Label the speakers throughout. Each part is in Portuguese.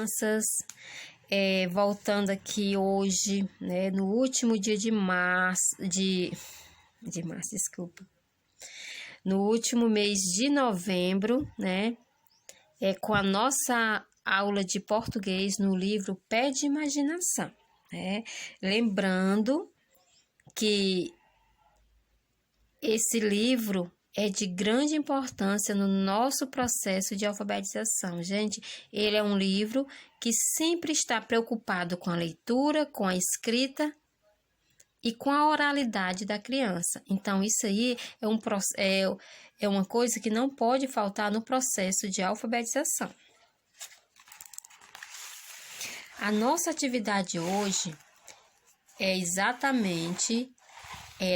Speaker 1: crianças. Voltando aqui hoje, né, no último dia de março, desculpa. No último mês de novembro, né, com a nossa aula de português no livro Pé de Imaginação, né? Lembrando que esse livro é de grande importância no nosso processo de alfabetização. Gente, ele é um livro que sempre está preocupado com a leitura, com a escrita e com a oralidade da criança. Então, isso aí é uma coisa que não pode faltar no processo de alfabetização. A nossa atividade hoje é exatamente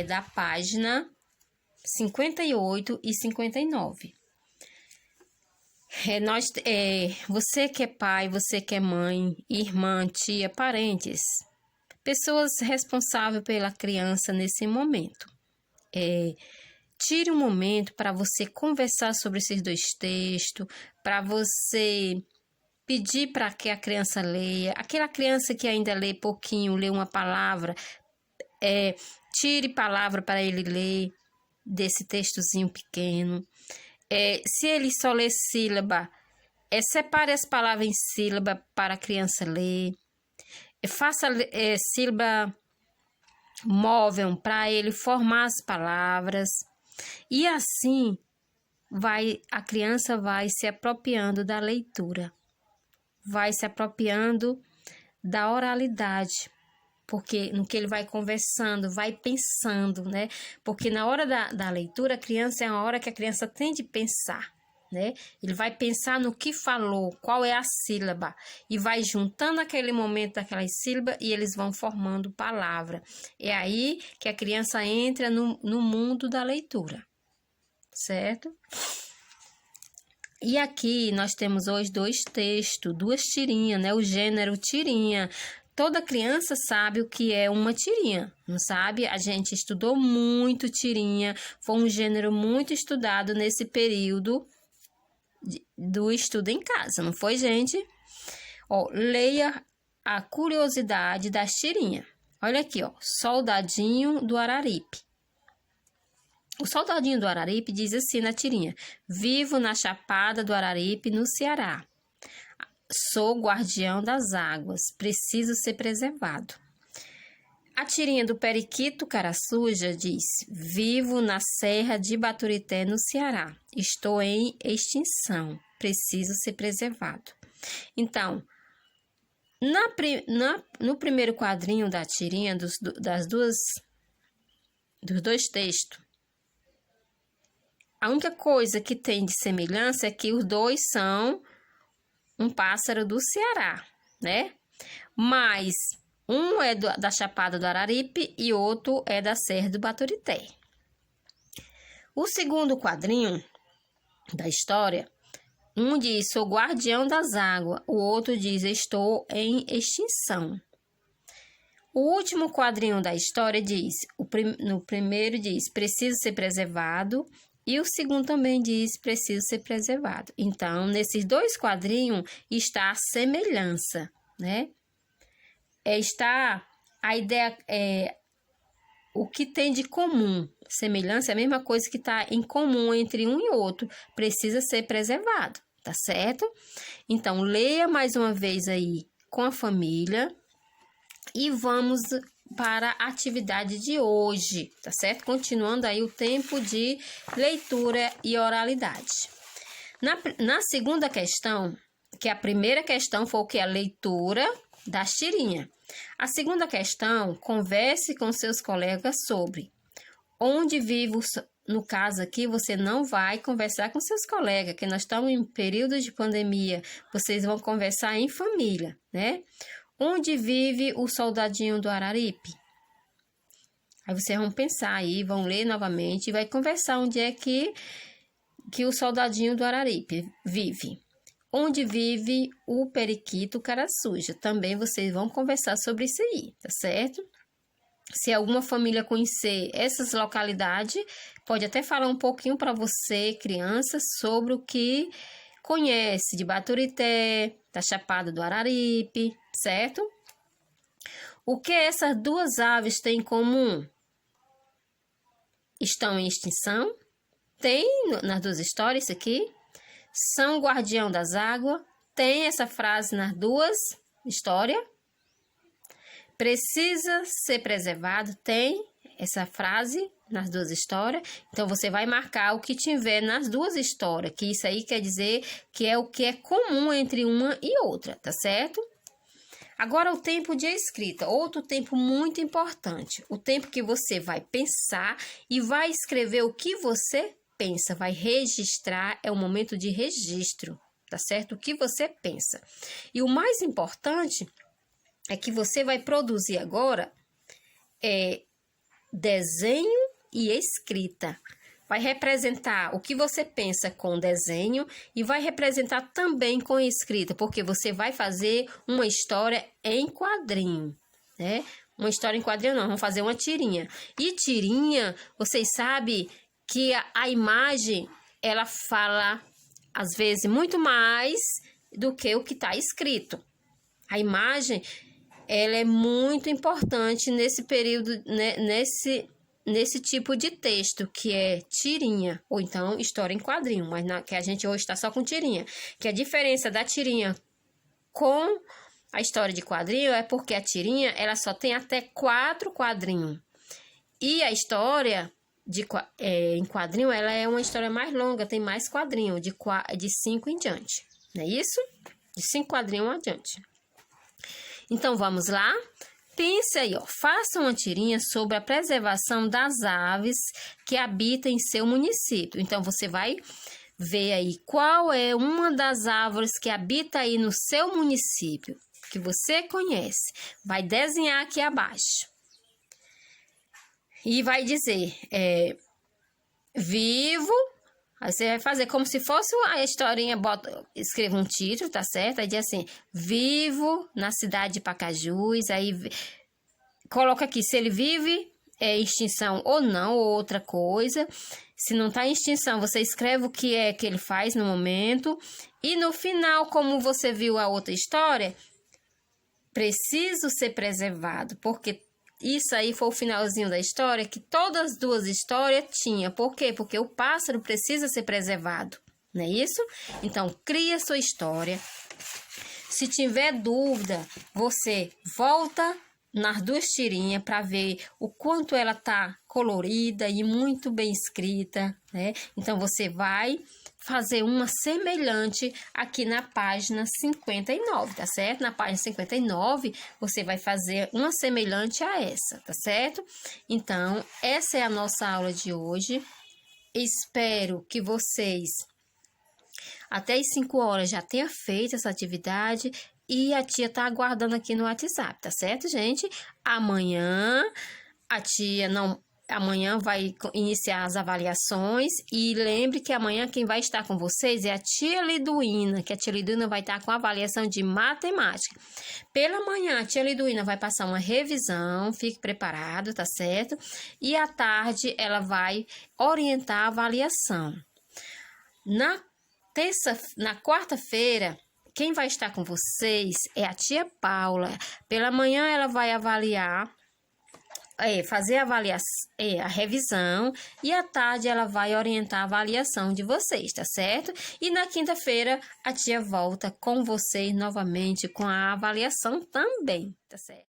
Speaker 1: da página 58 e 59. Você que é pai, você que é mãe, irmã, tia, parentes, pessoas responsáveis pela criança nesse momento. Tire um momento para você conversar sobre esses dois textos, para você pedir para que a criança leia. Aquela criança que ainda lê pouquinho, lê uma palavra, tire palavra para ele ler desse textozinho pequeno. Se ele só lê sílaba, separe as palavras em sílaba para a criança ler. Faça sílaba móvel para ele formar as palavras. E assim a criança vai se apropriando da leitura, vai se apropriando da oralidade. Porque no que ele vai conversando, vai pensando, né? Porque na hora da leitura, a criança é uma hora que a criança tem de pensar, né? Ele vai pensar no que falou, qual é a sílaba, e vai juntando aquele momento daquelas sílabas e eles vão formando palavra. É aí que a criança entra no mundo da leitura, certo? E aqui nós temos hoje dois textos, duas tirinhas, né? O gênero tirinha. Toda criança sabe o que é uma tirinha, não sabe? A gente estudou muito tirinha, foi um gênero muito estudado nesse período do estudo em casa, não foi, gente? Leia a curiosidade das tirinhas. Olha aqui, Soldadinho do Araripe. O soldadinho do Araripe diz assim na tirinha: vivo na Chapada do Araripe, no Ceará. Sou guardião das águas, preciso ser preservado. A tirinha do Periquito Cara Suja diz: vivo na Serra de Baturité, no Ceará. Estou em extinção, preciso ser preservado. Então, no primeiro quadrinho da tirinha, dos dois textos, a única coisa que tem de semelhança é que os dois são um pássaro do Ceará, né? Mas um é da Chapada do Araripe e outro é da Serra do Baturité. O segundo quadrinho da história, um diz: sou guardião das águas, o outro diz: estou em extinção. O último quadrinho da história diz, no primeiro diz: preciso ser preservado. E o segundo também diz: preciso ser preservado. Então, nesses dois quadrinhos está a semelhança, né? Está a ideia, o que tem de comum. Semelhança é a mesma coisa que está em comum entre um e outro. Precisa ser preservado, tá certo? Então, leia mais uma vez aí com a família e vamos para a atividade de hoje, tá certo? Continuando aí o tempo de leitura e oralidade. Na segunda questão, que a primeira questão foi o que? A leitura das tirinhas. A segunda questão, converse com seus colegas sobre onde vive. No caso aqui, você não vai conversar com seus colegas, que nós estamos em período de pandemia, vocês vão conversar em família, né? Onde vive o soldadinho do Araripe? Aí vocês vão pensar aí, vão ler novamente e vai conversar onde é que o soldadinho do Araripe vive. Onde vive o Periquito Cara Suja? Também vocês vão conversar sobre isso aí, tá certo? Se alguma família conhecer essas localidades, pode até falar um pouquinho para você, criança, sobre o que conhece de Baturité, da Chapada do Araripe, certo? O que essas duas aves têm em comum? Estão em extinção? Tem nas duas histórias isso aqui. São guardião das águas. Tem essa frase nas duas histórias. Precisa ser preservado. Tem essa frase nas duas histórias. Então, você vai marcar o que tiver nas duas histórias. Que isso aí quer dizer que é o que é comum entre uma e outra, tá certo? Agora, o tempo de escrita. Outro tempo muito importante. O tempo que você vai pensar e vai escrever o que você pensa. Vai registrar. É o momento de registro, tá certo? O que você pensa. E o mais importante é que você vai produzir agora desenho e escrita. Vai representar o que você pensa com desenho e vai representar também com escrita, porque você vai fazer uma história em quadrinho, né? Uma história em quadrinho não, vamos fazer uma tirinha. E tirinha, vocês sabem que a imagem, ela fala, às vezes, muito mais do que o que está escrito. A imagem, ela é muito importante nesse período, né, nesse tipo de texto, que é tirinha, ou então história em quadrinho, mas que a gente hoje está só com tirinha. Que a diferença da tirinha com a história de quadrinho é porque a tirinha, ela só tem até 4 quadrinhos. E a história em quadrinho, ela é uma história mais longa, tem mais quadrinho, de 5 em diante. Não é isso? De 5 quadrinhos adiante. Então, vamos lá? Pense aí, ó, faça uma tirinha sobre a preservação das aves que habitam em seu município. Então, você vai ver aí qual é uma das árvores que habita aí no seu município, que você conhece. Vai desenhar aqui abaixo. E vai dizer, vivo. Aí você vai fazer como se fosse a historinha, escreva um título, tá certo? Aí diz assim, vivo na cidade de Pacajus, aí coloca aqui se ele vive em extinção ou não, ou outra coisa. Se não tá em extinção, você escreve o que é que ele faz no momento. E no final, como você viu a outra história, preciso ser preservado, porque isso aí foi o finalzinho da história que todas as duas histórias tinham. Por quê? Porque o pássaro precisa ser preservado, não é isso? Então, cria sua história. Se tiver dúvida, você volta nas duas tirinhas para ver o quanto ela tá colorida e muito bem escrita, né? Então, você vai fazer uma semelhante aqui na página 59, tá certo? Na página 59, você vai fazer uma semelhante a essa, tá certo? Então, essa é a nossa aula de hoje. Espero que vocês, até as 5 horas, já tenham feito essa atividade e a tia tá aguardando aqui no WhatsApp, tá certo, gente? Amanhã, Amanhã vai iniciar as avaliações e lembre que amanhã quem vai estar com vocês é a tia Liduína, que a tia Liduína vai estar com a avaliação de matemática. Pela manhã, a tia Liduína vai passar uma revisão, fique preparado, tá certo? E à tarde ela vai orientar a avaliação. Na quarta-feira, quem vai estar com vocês é a tia Paula. Pela manhã ela vai avaliar, fazer a revisão, e à tarde ela vai orientar a avaliação de vocês, tá certo? E na quinta-feira a tia volta com vocês novamente com a avaliação também, tá certo?